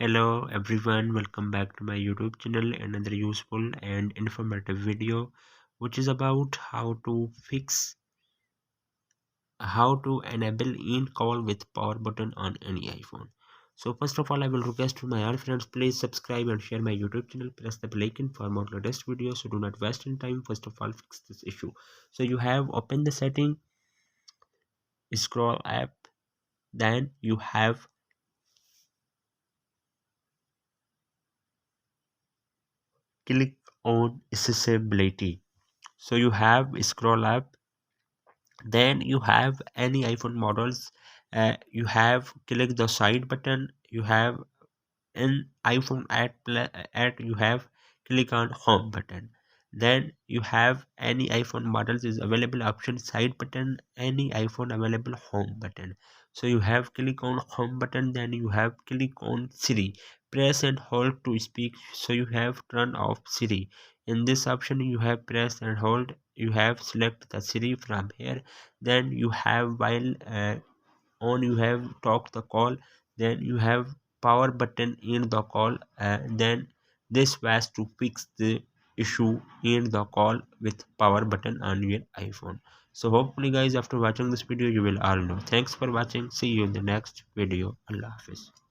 Hello everyone, welcome back to my YouTube channel. Another useful and informative video which is about how to enable in call with power button on any iPhone. So first of all, I will request to my all friends, please subscribe and share my YouTube channel. Press the bell icon for more latest videos. So do not waste any time. First of all, fix this issue. So you have open the setting, scroll app, then you have click on accessibility. So you have scroll up, then you have any iPhone models. You have click the side button. You have in iPhone at you have click on home button. Then you have any iPhone models is available option side button, any iPhone available home button. So you have click on home button, then you have click on Siri, press and hold to speak. So you have turn off Siri. In this option you have press and hold, you have select the Siri from here. Then you have while on you have talk the call, then you have power button in the call. Then this was to fix the issue in the call with power button on your iPhone. So hopefully guys, after watching this video you will all know. Thanks for watching, see you in the next video. Allah Hafiz.